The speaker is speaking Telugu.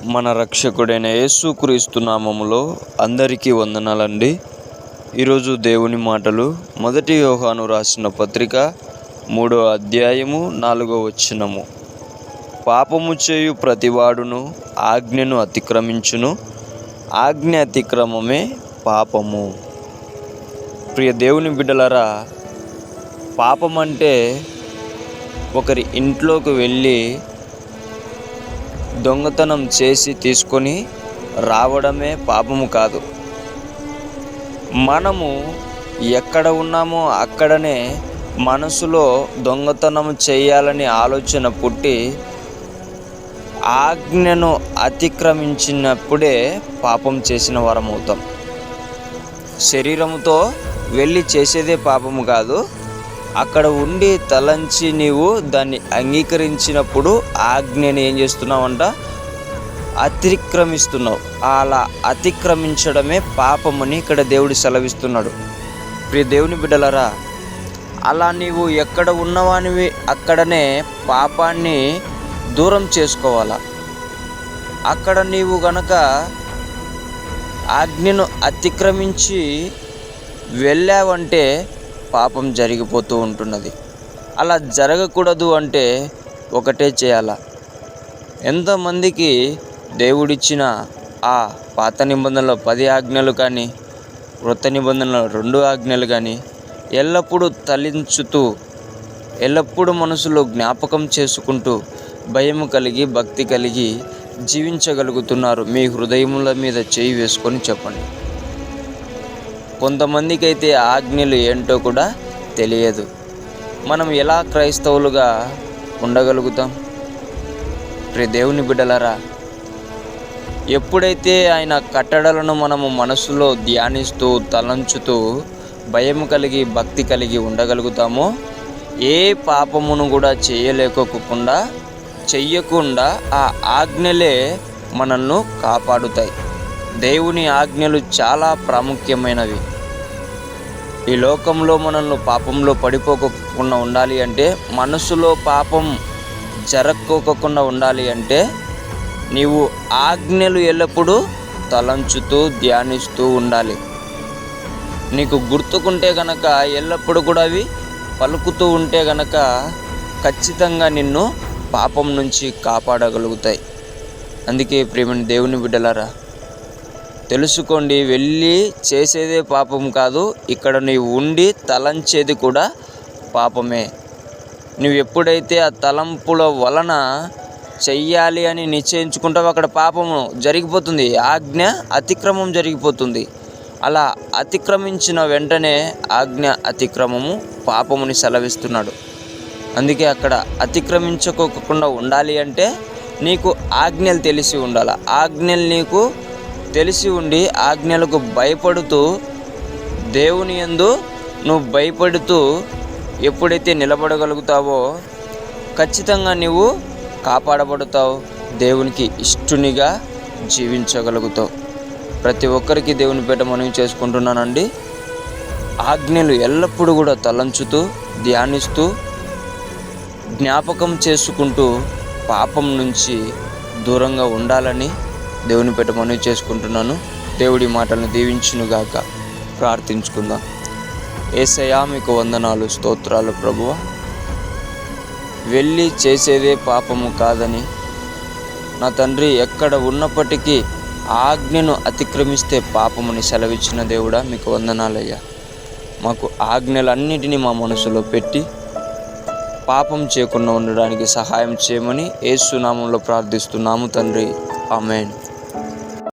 మన రక్షకుడైన యేసుక్రీస్తు నామములో అందరికీ వందనాలండి. ఈరోజు దేవుని మాటలు మొదటి యోహాను రాసిన పత్రిక 3వ అధ్యాయము 4వ వచనము. పాపము చేయు ప్రతివాడును ఆజ్ఞను అతిక్రమించును, ఆజ్ఞ అతిక్రమమే పాపము. ప్రియ దేవుని బిడ్డలారా, పాపం అంటే ఒకరి ఇంట్లోకి వెళ్ళి దొంగతనం చేసి తీసుకొని రావడమే పాపము కాదు. మనము ఎక్కడ ఉన్నామో అక్కడనే మనసులో దొంగతనం చేయాలని ఆలోచన పుట్టి ఆజ్ఞను అతిక్రమించినప్పుడే పాపం చేసిన వారం అవుతాం. శరీరముతో వెళ్ళి చేసేదే పాపము కాదు, అక్కడ ఉండి తలంచి నీవు దాన్ని అంగీకరించినప్పుడు ఆజ్ఞని ఏం చేస్తున్నావంట? అతిక్రమిస్తున్నావు. అలా అతిక్రమించడమే పాపమని ఇక్కడ దేవుడు సెలవిస్తున్నాడు. ప్రియ దేవుని బిడ్డలారా, అలా నీవు ఎక్కడ ఉన్నవానివి అక్కడనే పాపాన్ని దూరం చేసుకోవాలా. అక్కడ నీవు గనక ఆజ్ఞను అతిక్రమించి వెళ్ళావంటే పాపం జరిగిపోతూ ఉంటున్నది. అలా జరగకూడదు అంటే ఒకటే చేయాల. ఎంతమందికి దేవుడిచ్చిన ఆ పాత నిబంధనలో 10 ఆజ్ఞలు కానీ, వృత్త నిబంధనలో 2 ఆజ్ఞలు కానీ ఎల్లప్పుడూ తలించుతూ, ఎల్లప్పుడూ మనసులో జ్ఞాపకం చేసుకుంటూ భయం కలిగి, భక్తి కలిగి జీవించగలుగుతున్నారు? మీ హృదయముల మీద చేయి వేసుకొని చెప్పండి. కొంతమందికి అయితే ఆజ్ఞలు ఏంటో కూడా తెలియదు. మనం ఎలా క్రైస్తవులుగా ఉండగలుగుతాం? ప్రియ దేవుని బిడ్డలారా, ఎప్పుడైతే ఆయన కట్టడలను మనము మనసులో ధ్యానిస్తూ తలంచుతూ భయం కలిగి భక్తి కలిగి ఉండగలుగుతామో, ఏ పాపమును కూడా చెయ్యకుండా ఆ ఆజ్ఞలే మనల్ని కాపాడుతాయి. దేవుని ఆజ్ఞలు చాలా ప్రాముఖ్యమైనవి. ఈ లోకంలో మనల్ని పాపంలో పడిపోకుండా ఉండాలి అంటే, మనసులో పాపం జరక్కోకుండా ఉండాలి అంటే, నీవు ఆజ్ఞలు ఎల్లప్పుడూ తలంచుతూ ధ్యానిస్తూ ఉండాలి. నీకు గుర్తుకుంటే గనక, ఎల్లప్పుడూ కూడా అవి పలుకుతూ ఉంటే గనక ఖచ్చితంగా నిన్ను పాపం నుంచి కాపాడగలుగుతాయి. అందుకే ప్రియమైన దేవుని బిడ్డలారా, తెలుసుకోండి, వెళ్ళి చేసేదే పాపం కాదు, ఇక్కడ నీవు ఉండి తలంచేది కూడా పాపమే. నువ్వు ఎప్పుడైతే ఆ తలంపుల వలన చెయ్యాలి అని నిశ్చయించుకుంటావో అక్కడ పాపము జరిగిపోతుంది, ఆజ్ఞ అతిక్రమం జరిగిపోతుంది. అలా అతిక్రమించిన వెంటనే ఆజ్ఞ అతిక్రమము పాపముని సెలవిస్తున్నాడు. అందుకే అక్కడ అతిక్రమించుకోకుండా ఉండాలి అంటే నీకు ఆజ్ఞలు తెలిసి ఉండాలి. ఆజ్ఞలు నీకు తెలిసి ఉండి ఆజ్ఞలకు భయపడుతూ, దేవుని యందు నువ్వు భయపడుతూ ఎప్పుడైతే నిలబడగలుగుతావో ఖచ్చితంగా నువ్వు కాపాడబడతావు, దేవునికి ఇష్టునిగా జీవించగలుగుతావు. ప్రతి ఒక్కరికి దేవుని పేట మనవి చేసుకుంటున్నానండి. ఆజ్ఞలు ఎల్లప్పుడూ కూడా తలంచుతూ ధ్యానిస్తూ జ్ఞాపకం చేసుకుంటూ పాపం నుంచి దూరంగా ఉండాలని దేవుని పేట మనవి చేసుకుంటున్నాను. దేవుడి మాటలను దీవించునుగాక. ప్రార్థించుకుందాం. యేసయ్యా, మీకు వందనాలు, స్తోత్రాలు ప్రభువా. వెళ్ళి చేసేదే పాపము కాదని నా తండ్రి, ఎక్కడ ఉన్నప్పటికీ ఆజ్ఞను అతిక్రమిస్తే పాపముని సెలవిచ్చిన దేవుడా, మీకు వందనాలయ్యా. మాకు ఆజ్ఞలన్నిటినీ మా మనసులో పెట్టి పాపం చేయకుండా ఉండడానికి సహాయం చేయమని యేసు నామములో ప్రార్థిస్తున్నాము తండ్రి. ఆమేన్.